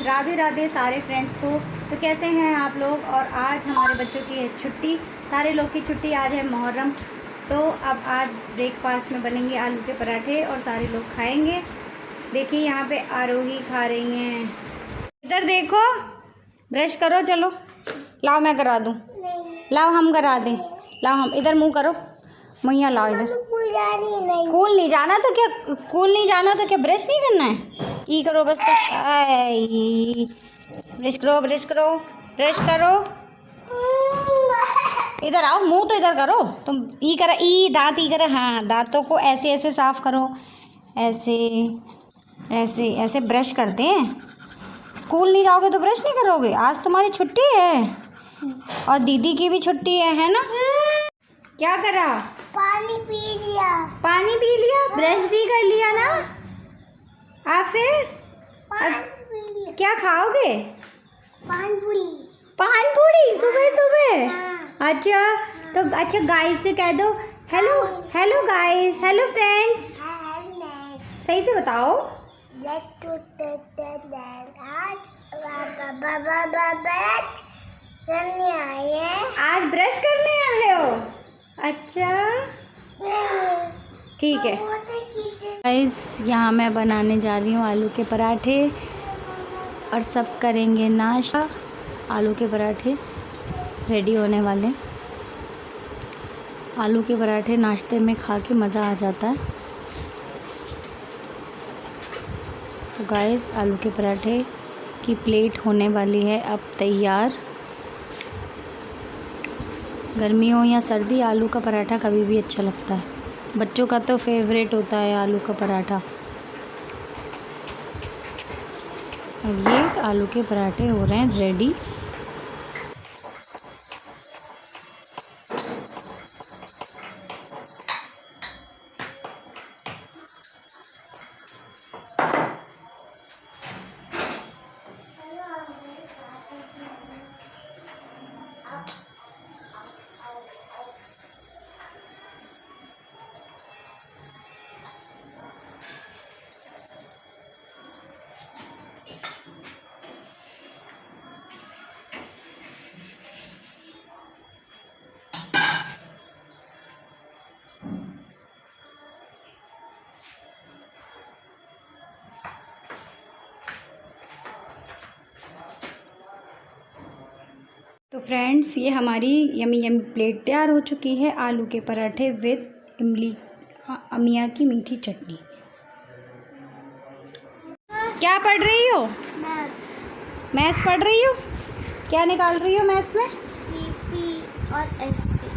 राधे राधे सारे फ्रेंड्स को। तो कैसे हैं आप लोग। और आज हमारे बच्चों की है छुट्टी, सारे लोग की छुट्टी। आज है मुहर्रम। तो अब आज ब्रेकफास्ट में बनेंगे आलू के पराठे और सारे लोग खाएंगे। देखिए यहाँ पे आरोही खा रही हैं। इधर देखो, ब्रश करो, चलो लाओ मैं करा दूँ, लाओ हम करा दें, लाओ हम। इधर मुँह करो, मुँह लाओ इधर। स्कूल नहीं जाना तो क्या, स्कूल नहीं जाना तो क्या ब्रश नहीं करना है। ई करो बस, ब्रश करो, ब्रश करो, ब्रश करो। इधर आओ, मुंह तो इधर करो तुम। ई करा, ई दांत ई करा। हाँ, दांतों को ऐसे ऐसे साफ करो, ऐसे ऐसे ऐसे ब्रश करते हैं। स्कूल नहीं जाओगे तो ब्रश नहीं करोगे। आज तुम्हारी छुट्टी है और दीदी की भी छुट्टी है ना। क्या करा? पानी पी लिया। पानी पी लिया, ब्रश भी कर लिया ना। फिर क्या खाओगे? पान पूरी। पान पूरी सुबह सुबह। अच्छा, तो अच्छा गाइस से कह दो hello, hello guys, hello friends. सही से बताओ। आज ब्रश करने आए हो? अच्छा ठीक है गाइस, यहाँ मैं बनाने जा रही हूँ आलू के पराठे और सब करेंगे नाश्ता। आलू के पराठे रेडी होने वाले। आलू के पराठे नाश्ते में खा के मज़ा आ जाता है। तो गाइस, आलू के पराठे की प्लेट होने वाली है अब तैयार। गर्मी हो या सर्दी, आलू का पराठा कभी भी अच्छा लगता है। बच्चों का तो फेवरेट होता है आलू का पराठा। और ये आलू के पराठे हो रहे हैं रेडी। तो फ्रेंड्स, ये हमारी यमी यमी प्लेट तैयार हो चुकी है। आलू के पराठे विद इमली अमिया की मीठी चटनी। क्या पढ़ रही हो? मैथ्स पढ़ रही हो? क्या निकाल रही हो मैथ्स में? सीपी और एसपी,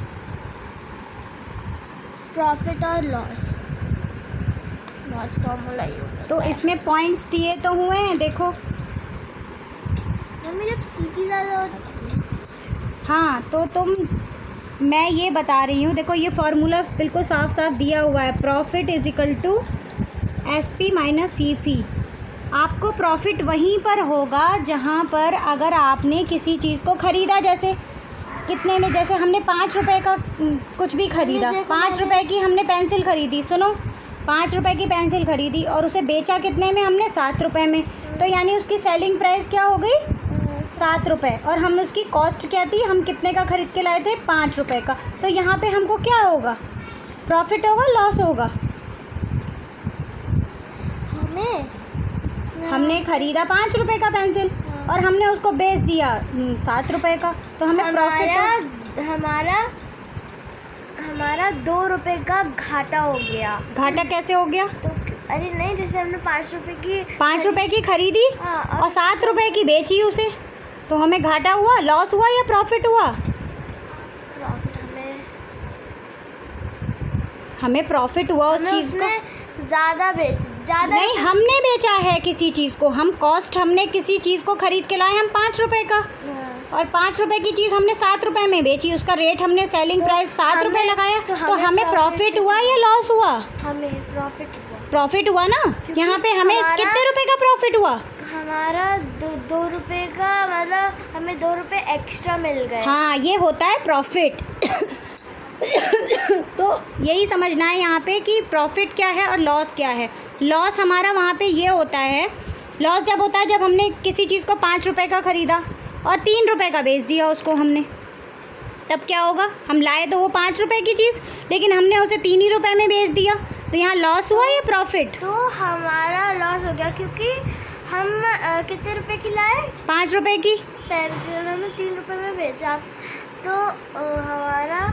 प्रॉफिट और लॉस फॉर्मूला यूज। तो इसमें पॉइंट्स दिए तो हुए हैं, देखो। मम्मी जब सीपी ज़्यादा होती है। हाँ, तो मैं ये बता रही हूँ, देखो ये फार्मूला बिल्कुल साफ साफ दिया हुआ है। Profit is equal to SP minus CP. आपको प्रॉफिट वहीं पर होगा जहाँ पर अगर आपने किसी चीज़ को ख़रीदा, जैसे कितने में, जैसे हमने 5 रुपए का कुछ भी ख़रीदा, 5 रुपए की हमने पेंसिल ख़रीदी। सुनो, 5 रुपए की पेंसिल ख़रीदी और उसे बेचा कितने में? हमने 7 रुपए में। तो यानी उसकी सेलिंग प्राइस क्या हो गई? 7 रुपये। और हम उसकी कॉस्ट क्या थी? हम कितने का ख़रीद के लाए थे? 5 रुपये का। तो यहाँ पे हमको क्या होगा? प्रॉफिट होगा, लॉस होगा? हमने ख़रीदा 5 रुपये का पेंसिल और हमने उसको बेच दिया 7 रुपये का, तो हमें प्रॉफिट। हमारा 2 रुपये का घाटा हो गया। घाटा कैसे हो गया? तो अरे नहीं, जैसे हमने 5 रुपये की खरीदी और 7 रुपये की बेची उसे, तो हमें घाटा हुआ, लॉस हुआ या प्रॉफिट हुआ? प्रॉफिट। हमें प्रॉफिट हुआ उस चीज़ का। ज़्यादा नहीं, हमने बेचा है किसी चीज़ को। हम कॉस्ट, हमने किसी चीज़ को ख़रीद के लाए हम 5 रुपये का, और 5 रुपये की चीज़ हमने 7 रुपये में बेची। उसका रेट हमने सेलिंग प्राइस 7 रुपये लगाया। तो हमें प्रॉफिट हुआ या लॉस हुआ? हमें प्रॉफिट हुआ ना। यहाँ पे हमें कितने रुपए का प्रॉफिट हुआ? हमारा 2 रुपये का, मतलब हमें 2 रुपये एक्स्ट्रा मिल गए। हाँ, ये होता है प्रॉफिट। तो यही समझना है यहाँ पे कि प्रॉफिट क्या है और लॉस क्या है। लॉस हमारा वहाँ पे ये होता है लॉस जब होता है जब हमने किसी चीज़ को 5 रुपए का ख़रीदा और 3 रुपए का बेच दिया उसको हमने, तब क्या होगा? हम लाए तो वो 5 रुपए की चीज़, लेकिन हमने उसे 3 ही रुपए में बेच दिया, तो यहाँ लॉस हुआ या प्रॉफिट? तो हमारा लॉस हो गया क्योंकि हम कितने रुपए की लाए? 5 रुपए की पेंसिल हमने 3 रुपए में बेचा, तो हमारा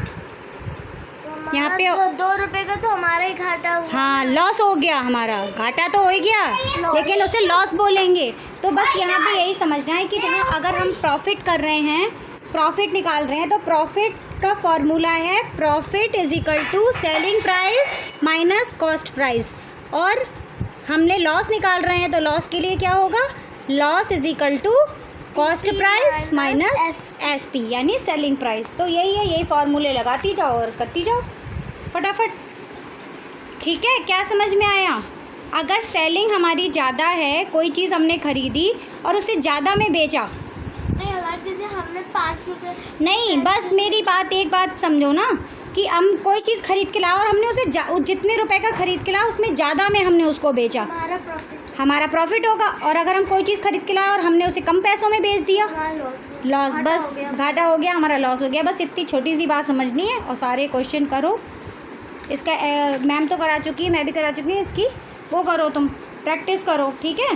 यहाँ पे 2 रुपए का तो हमारा ही घाटा हुआ। हाँ, लॉस हो गया हमारा, घाटा तो हो ही गया, लेकिन उसे लॉस बोलेंगे। तो बस यहाँ पे यही समझना है कि जहाँ अगर हम प्रॉफिट कर रहे हैं, प्रॉफिट निकाल रहे हैं, तो प्रॉफिट का फॉर्मूला है profit is equal to selling price minus cost price, और हमने लॉस निकाल रहे हैं तो लॉस के लिए क्या होगा? Loss is equal to cost price minus SP यानी सेलिंग प्राइस। तो यही है, यही फार्मूले लगाती जाओ और करती जाओ फटाफट। ठीक है, क्या समझ में आया? अगर सेलिंग हमारी ज़्यादा है, कोई चीज़ हमने खरीदी और उसे ज़्यादा में बेचा, नहीं हमारे जैसे हमने 5 रुपए नहीं, बस मेरी बात एक बात समझो ना, कि हम कोई चीज़ खरीद के लाओ और हमने उसे जितने रुपए का खरीद के लाओ उसमें ज़्यादा में हमने उसको बेचा, हमारा प्रॉफिट होगा। और अगर हम कोई चीज़ खरीद के लाए और हमने उसे कम पैसों में बेच दिया, लॉस, बस घाटा हो गया, हमारा लॉस हो गया। बस इतनी छोटी सी बात समझनी है और सारे क्वेश्चन करो। इसका मैम तो करा चुकी है, मैं भी करा चुकी हूँ, इसकी वो करो, तुम प्रैक्टिस करो, ठीक है?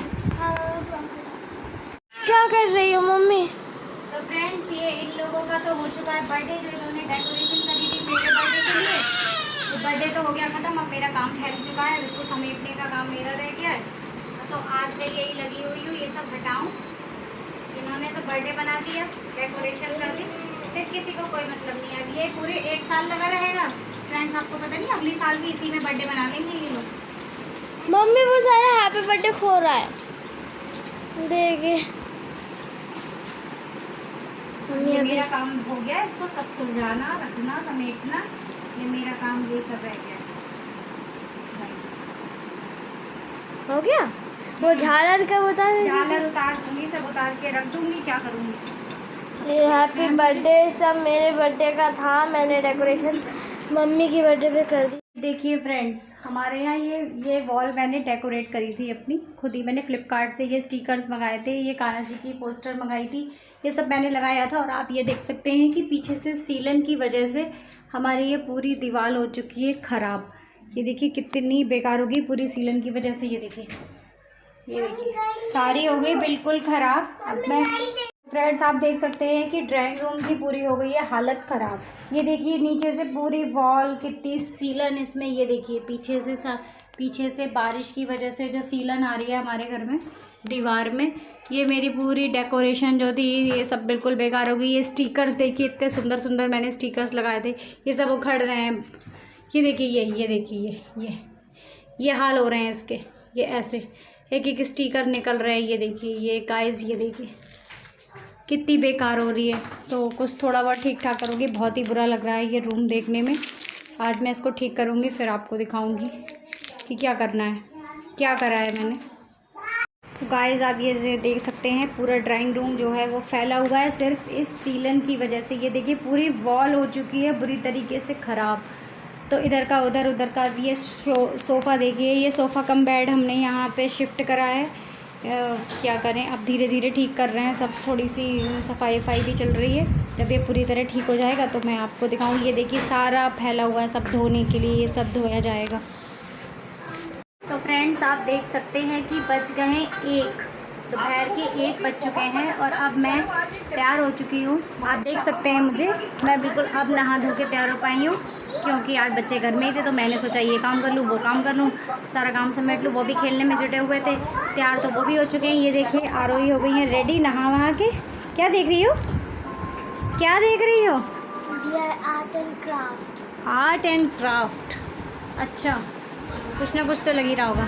क्या कर रही हो मम्मी? तो फ्रेंड्स, ये इन लोगों का तो हो चुका है बर्थडे, जो इन्होंने डेकोरेशन करी थी मेरे बर्थडे के लिए। तो बर्थडे तो हो गया ख़त्म, अब मेरा काम फैल चुका है, इसको समेटने का काम मेरा रह गया है। तो आज मैं यही लगी हुई हूँ, ये सब हटाऊँ। इन्होंने तो बर्थडे बना दिया, डेकोरेशन कर दी, फिर किसी को कोई मतलब नहीं है। अब ये पूरे 1 साल लगा रहेगा फ्रेंड्स, आपको पता नहीं, अगली साल भी इसी में बर्थडे बना लेंगे ये लोग। मम्मी वो सारा हैप्पी बर्थडे खो रहा है, देखिए। ये मेरा काम हो गया, इसको सब सुलझाना, रखना, समेटना, ये मेरा काम, ये सब रह गया बस। हो गया? वो झालर का बता दे। झालर उतार दूंगी, सब उतार के रख दूंगी, क्या करूँगी। ये हैप्पी बर्थडे सब मेरे बर्थडे का था, मैंने डेकोरेशन मम्मी की बर्थडे पे कर दी। देखिए फ्रेंड्स, हमारे यहाँ ये वॉल मैंने डेकोरेट करी थी अपनी खुद ही। मैंने फ्लिपकार्ट से ये स्टिकर्स मंगाए थे, ये कान्हा जी की पोस्टर मंगाई थी, ये सब मैंने लगाया था। और आप ये देख सकते हैं कि पीछे से सीलन की वजह से हमारी ये पूरी दीवार हो चुकी है ख़राब। ये देखिए कितनी बेकार होगी पूरी सीलन की वजह से। ये देखिए सारी हो गई बिल्कुल ख़राब। अब मैं फ्रेंड्स, आप देख सकते हैं कि ड्राइंग रूम की पूरी हो गई है हालत ख़राब। ये देखिए नीचे से पूरी वॉल, कितनी सीलन इसमें। ये देखिए पीछे से बारिश की वजह से जो सीलन आ रही है हमारे घर में दीवार में, ये मेरी पूरी डेकोरेशन जो थी ये सब बिल्कुल बेकार हो गई। ये स्टिकर्स देखिए, इतने सुंदर सुंदर मैंने स्टिकर्स लगाए थे, ये सब उखड़ रहे हैं। ये देखिए ये देखिए ये हाल हो रहे हैं इसके, ये ऐसे एक एक स्टिकर निकल रहे हैं। ये देखिए ये गाइस, ये देखिए कितनी बेकार हो रही है। तो कुछ थोड़ा बहुत ठीक ठाक करूँगी, बहुत ही बुरा लग रहा है ये रूम देखने में। आज मैं इसको ठीक करूँगी, फिर आपको दिखाऊँगी कि क्या करना है, क्या करा है मैंने। तो गाइस, आप ये देख सकते हैं पूरा ड्राइंग रूम जो है वो फैला हुआ है सिर्फ इस सीलन की वजह से। ये देखिए पूरी वॉल हो चुकी है बुरी तरीके से ख़राब। तो इधर का उधर का ये सोफ़ा देखिए, ये सोफ़ा कम बेड हमने यहाँ पे शिफ्ट करा है। क्या करें, अब धीरे धीरे ठीक कर रहे हैं सब, थोड़ी सी सफाई भी चल रही है। जब ये पूरी तरह ठीक हो जाएगा तो मैं आपको दिखाऊंगी। ये देखिए सारा फैला हुआ है, सब धोने के लिए ये सब धोया जाएगा। तो फ्रेंड्स, आप देख सकते हैं कि बज गए हैं 1, दोपहर के 1 बज चुके हैं और अब मैं तैयार हो चुकी हूँ। आप देख सकते हैं मुझे, मैं बिल्कुल अब नहा धो के तैयार हो पाई हूँ, क्योंकि आज बच्चे घर में ही थे। तो मैंने सोचा ये काम कर लूँ, वो काम कर लूँ, सारा काम समेट लूँ। वो भी खेलने में जुटे हुए थे, तैयार तो वो भी हो चुके हैं। ये देखिए आरोही हो गई हैं रेडी नहा वहा के। क्या देख रही हो, क्या देख रही हो? Art and craft. Art and craft, अच्छा कुछ ना कुछ तो लग ही रहा होगा।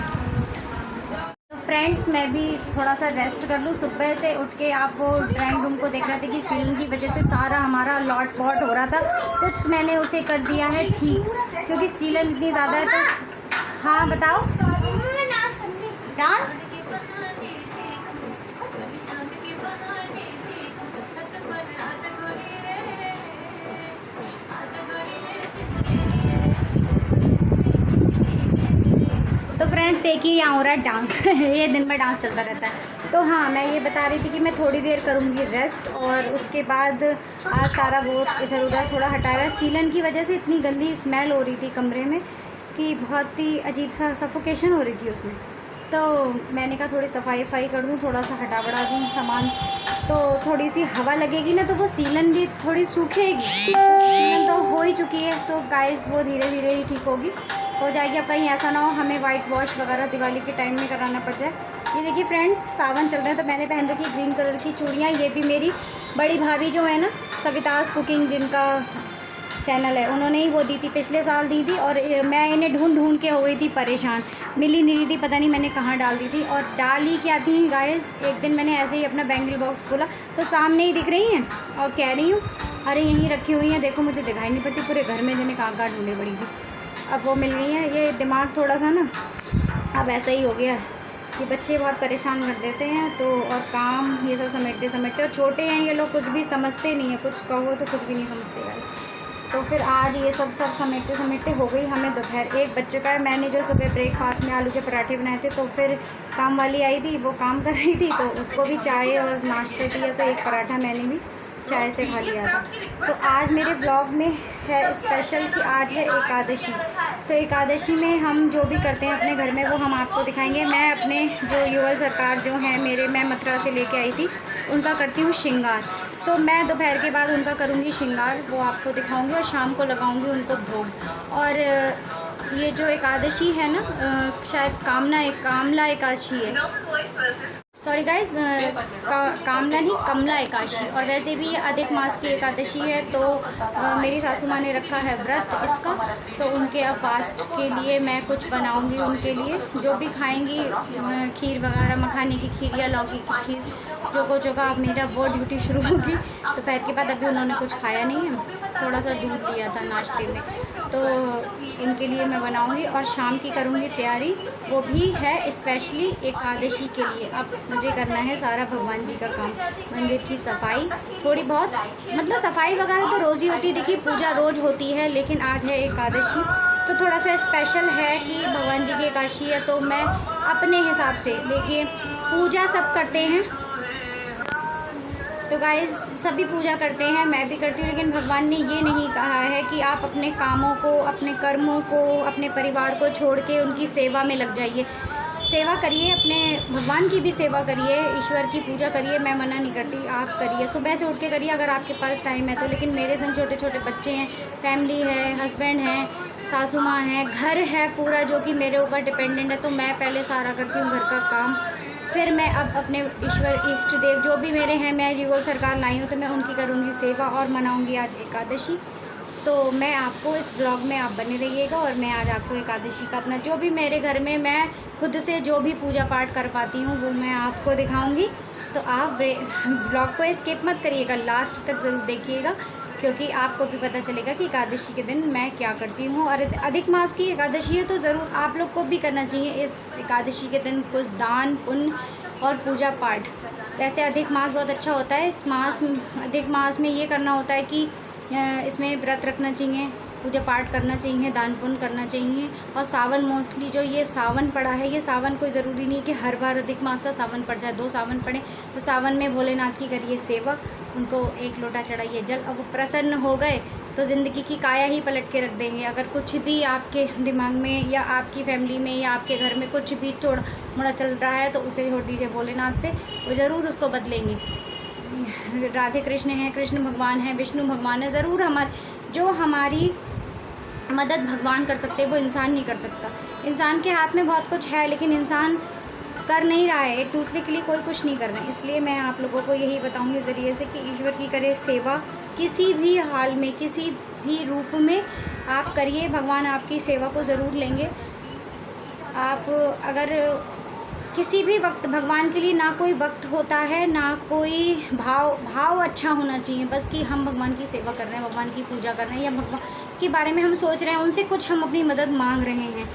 तो फ्रेंड्स, मैं भी थोड़ा सा रेस्ट कर लूँ। सुबह से उठ के आप वो ड्राइंग रूम को देख रहे थे कि सीलिंग की वजह से सारा हमारा लॉट बॉट हो रहा था, कुछ मैंने उसे कर दिया है ठीक, क्योंकि सीलन इतनी ज़्यादा है। तो हाँ बताओ, डांस तो फ्रेंड्स देखिए यहाँ हो रहा है डांस ये दिन भर डांस चलता रहता है। तो हाँ, मैं ये बता रही थी कि मैं थोड़ी देर करूँगी रेस्ट, और उसके बाद आज सारा वो इधर उधर थोड़ा हटाया है। सीलन की वजह से इतनी गंदी स्मेल हो रही थी कमरे में कि बहुत ही अजीब सा सफोकेशन हो रही थी उसमें। तो मैंने कहा थोड़ी सफाई कर दूँ, थोड़ा सा हटा बढ़ा दूँ सामान, तो थोड़ी सी हवा लगेगी ना, तो वो सीलन भी थोड़ी सूखेगी। तो सीलन तो हो ही चुकी है, तो गाइस वो धीरे धीरे ही ठीक हो जाएगी। अब कहीं ऐसा ना हो हमें वाइट वॉश वगैरह दिवाली के टाइम में कराना पड़ जाए। ये देखिए फ्रेंड्स, सावन चल रहे हैं, तो मैंने पहन रखी ग्रीन कलर की चूड़ियाँ। ये भी मेरी बड़ी भाभी जो है ना, सवितास कुकिंग जिनका चैनल है, उन्होंने ही वो दी थी, पिछले साल दी थी। और मैं इन्हें ढूंढ के हो गई थी परेशान, मिली नहीं रही थी, पता नहीं मैंने कहाँ डाल दी थी। और डाली क्या थी गाइस, एक दिन मैंने ऐसे ही अपना बैंगल बॉक्स खोला तो सामने ही दिख रही हैं, और कह रही हूँ अरे यहीं रखी हुई हैं, देखो मुझे दिखाई नहीं पड़ती, पूरे घर में जिन्हें कहाँ ढूंढनी पड़ी थी। अब वो मिल गई है। ये दिमाग थोड़ा सा ना अब ऐसा ही हो गया है कि बच्चे बहुत परेशान कर देते हैं, तो और काम ये सब समेटते और छोटे हैं ये लोग, कुछ भी समझते नहीं है, कुछ कहो तो कुछ भी नहीं समझते वाले। तो फिर आज ये सब समेटते हो गई हमें दोपहर। एक बच्चे का मैंने जो सुबह ब्रेकफास्ट में आलू के पराठे बनाए थे, तो फिर काम वाली आई थी, वो काम कर रही थी, तो उसको भी चाय और नाश्ते दिया, तो एक पराठा मैंने भी चाय से खा लिया था। तो आज मेरे ब्लॉग में है स्पेशल कि आज है एकादशी। तो एकादशी में हम जो भी करते हैं अपने घर में वो हम आपको दिखाएंगे। मैं अपने जो युगल सरकार जो हैं मेरे, मैं मथुरा से लेके आई थी, उनका करती हूँ श्रृंगार। तो मैं दोपहर के बाद उनका करूँगी श्रृंगार, वो आपको दिखाऊंगी, और शाम को लगाऊंगी उनको भोग। और ये जो एकादशी है ना, शायद कामला एकादशी है, सॉरी गाइस, कामला नहीं, कमला एकादशी। और वैसे भी अधिक मास की एकादशी है, तो मेरी सासू माँ ने रखा है व्रत इसका, तो उनके अब फास्ट के लिए मैं कुछ बनाऊंगी उनके लिए, जो भी खाएंगी, खीर वगैरह, मखाने की खीर या लौकी की खीर, जो कुछ होगा। अब मेरा वो ड्यूटी शुरू होगी दोपहर के बाद। अभी उन्होंने कुछ खाया नहीं है, थोड़ा सा दूध लिया था नाश्ते में, तो इनके लिए मैं बनाऊंगी। और शाम की करूंगी तैयारी, वो भी है स्पेशली एकादशी के लिए। अब मुझे करना है सारा भगवान जी का काम, मंदिर की सफाई थोड़ी बहुत, मतलब सफाई वगैरह तो रोज़ ही होती है, देखिए पूजा रोज़ होती है, लेकिन आज है एकादशी, तो थोड़ा सा स्पेशल है कि भगवान जी की एकादशी है। तो मैं अपने हिसाब से, देखिए पूजा सब करते हैं, तो गाइस सभी पूजा करते हैं, मैं भी करती हूँ, लेकिन भगवान ने ये नहीं कहा है कि आप अपने कामों को, अपने कर्मों को, अपने परिवार को छोड़ के उनकी सेवा में लग जाइए। सेवा करिए, अपने भगवान की भी सेवा करिए, ईश्वर की पूजा करिए, मैं मना नहीं करती, आप करिए, सुबह से उठ के करिए अगर आपके पास टाइम है तो। लेकिन मेरे संग छोटे छोटे बच्चे हैं, फैमिली है, हस्बैंड हैं, सासू माँ हैं, घर है पूरा जो कि मेरे ऊपर डिपेंडेंट है, तो मैं पहले सारा करती हूँ घर का काम, फिर मैं अब अपने ईश्वर इष्ट देव जो भी मेरे हैं, मैं युगल सरकार लाई हूँ, तो मैं उनकी करूँगी सेवा और मनाऊँगी आज एकादशी। तो मैं आपको इस ब्लॉग में आप बने रहिएगा, और मैं आज आपको एकादशी का अपना जो भी मेरे घर में मैं खुद से जो भी पूजा पाठ कर पाती हूँ वो मैं आपको दिखाऊंगी। तो आप ब्लॉग को स्किप मत करिएगा, लास्ट तक ज़रूर देखिएगा, क्योंकि आपको भी पता चलेगा कि एकादशी के दिन मैं क्या करती हूँ। और अधिक मास की एकादशी है, तो ज़रूर आप लोग को भी करना चाहिए इस एकादशी के दिन कुछ दान पुण्य और पूजा पाठ। वैसे अधिक मास बहुत अच्छा होता है, इस मास अधिक मास में ये करना होता है कि इसमें व्रत रखना चाहिए, पूजा पाठ करना चाहिए, दान पुण्य करना चाहिए। और सावन मोस्टली जो ये सावन पड़ा है, ये सावन कोई ज़रूरी नहीं कि हर बार अधिक मास का सावन पड़ जाए, 2 सावन पड़े तो सावन में भोलेनाथ की करिए सेवा, उनको 1 लोटा चढ़ाइए जल, अब वो प्रसन्न हो गए तो ज़िंदगी की काया ही पलट के रख देंगे। अगर कुछ भी आपके दिमाग में या आपकी फैमिली में या आपके घर में कुछ भी थोड़ा मोड़ा चल रहा है, तो उसे छोड़ दीजिए भोलेनाथ पे, वो ज़रूर उसको बदलेंगे। राधे कृष्ण हैं, कृष्ण भगवान हैं, विष्णु भगवान है, ज़रूर जो हमारी मदद भगवान कर सकते हैं वो इंसान नहीं कर सकता। इंसान के हाथ में बहुत कुछ है, लेकिन इंसान कर नहीं रहा है, एक दूसरे के लिए कोई कुछ नहीं कर रहा है। इसलिए मैं आप लोगों को यही बताऊंगी ज़रिए से कि ईश्वर की करे सेवा, किसी भी हाल में, किसी भी रूप में आप करिए, भगवान आपकी सेवा को ज़रूर लेंगे। आप अगर किसी भी वक्त, भगवान के लिए ना कोई वक्त होता है, ना कोई भाव अच्छा होना चाहिए, बस कि हम भगवान की सेवा कर रहे हैं, भगवान की पूजा कर रहे हैं, या भगवान के बारे में हम सोच रहे हैं, उनसे कुछ हम अपनी मदद मांग रहे हैं,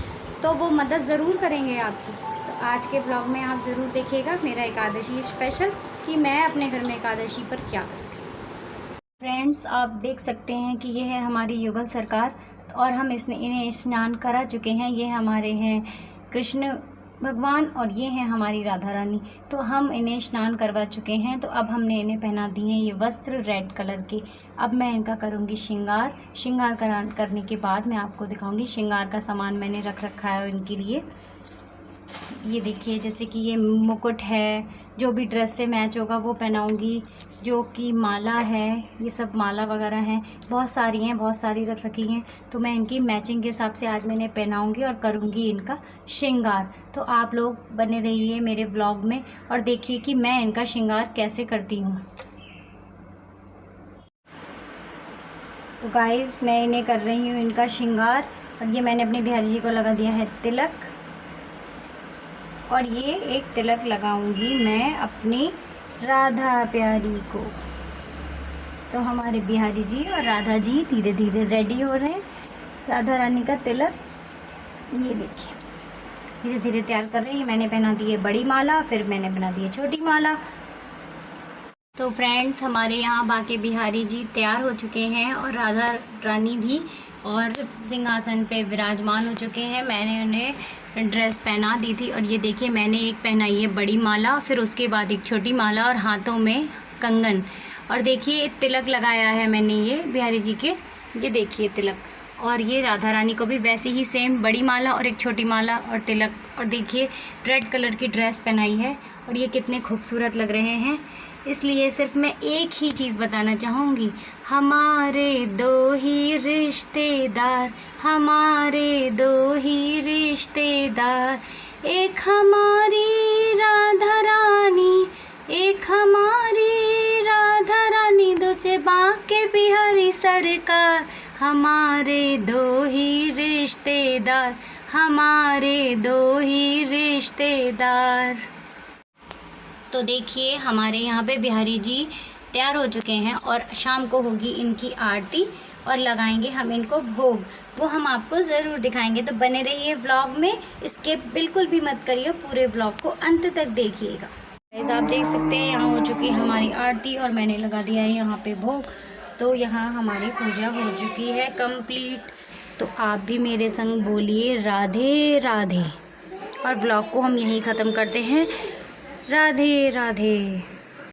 तो वो मदद ज़रूर करेंगे आपकी। तो आज के ब्लॉग में आप ज़रूर देखिएगा मेरा एकादशी स्पेशल, कि मैं अपने घर में एकादशी पर क्या करती हूँ। फ्रेंड्स, आप देख सकते हैं कि ये है हमारी युगल सरकार, और हम इन्हें स्नान करा चुके हैं। ये हमारे हैं कृष्ण भगवान और ये हैं हमारी राधा रानी। तो हम इन्हें स्नान करवा चुके हैं, तो अब हमने इन्हें पहना दिए हैं ये वस्त्र रेड कलर के। अब मैं इनका करूँगी श्रृंगार करने के बाद मैं आपको दिखाऊंगी। श्रृंगार का सामान मैंने रख रखा है इनके लिए। ये देखिए, जैसे कि ये मुकुट है, जो भी ड्रेस से मैच होगा वो पहनाऊँगी। जो कि माला है, ये सब माला वगैरह हैं, बहुत सारी रख रखी हैं। तो मैं इनकी मैचिंग के हिसाब से आज मैंने पहनाऊँगी और करूँगी इनका श्रृंगार। तो आप लोग बने रहिए मेरे व्लॉग में और देखिए कि मैं इनका श्रृंगार कैसे करती हूँ। तो गाइस, मैं इन्हें कर रही हूँ इनका श्रृंगार। और ये मैंने अपने बिहारी जी को लगा दिया है तिलक, और ये एक तिलक लगाऊंगी मैं अपनी राधा प्यारी को। तो हमारे बिहारी जी और राधा जी धीरे धीरे रेडी हो रहे हैं। राधा रानी का तिलक ये देखिए धीरे धीरे तैयार कर रहे हैं। मैंने पहना दी है बड़ी माला, फिर मैंने बना दी है छोटी माला। तो फ्रेंड्स, हमारे यहाँ बाके बिहारी जी तैयार हो चुके हैं और राधा रानी भी, और सिंहासन पे विराजमान हो चुके हैं। मैंने उन्हें ड्रेस पहना दी थी और ये देखिए मैंने एक पहनाई है बड़ी माला, फिर उसके बाद एक छोटी माला और हाथों में कंगन। और देखिए तिलक लगाया है मैंने ये बिहारी जी के, ये देखिए तिलक। और ये राधा रानी को भी वैसे ही सेम बड़ी माला और एक छोटी माला और तिलक। और देखिए रेड कलर की ड्रेस पहनाई है और ये कितने खूबसूरत लग रहे हैं। इसलिए सिर्फ मैं एक ही चीज़ बताना चाहूँगी, हमारे दो ही रिश्तेदार, हमारे दो ही रिश्तेदार, एक हमारी राधा रानी, एक हमारी राधा रानी, दूजे बाके बिहारी सरकार, हमारे दो ही रिश्तेदार, हमारे दो ही रिश्तेदार। तो देखिए हमारे यहाँ पे बिहारी जी तैयार हो चुके हैं और शाम को होगी इनकी आरती और लगाएंगे हम इनको भोग, वो हम आपको ज़रूर दिखाएंगे। तो बने रहिए व्लॉग में, स्किप बिल्कुल भी मत करिए, पूरे व्लॉग को अंत तक देखिएगा। गाइस, आप देख सकते हैं यहाँ हो चुकी है हमारी आरती और मैंने लगा दिया है यहाँ पे भोग। तो यहाँ हमारी पूजा हो चुकी है कंप्लीट। तो आप भी मेरे संग बोलिए राधे राधे, और व्लॉग को हम यहीं ख़त्म करते हैं। राधे राधे।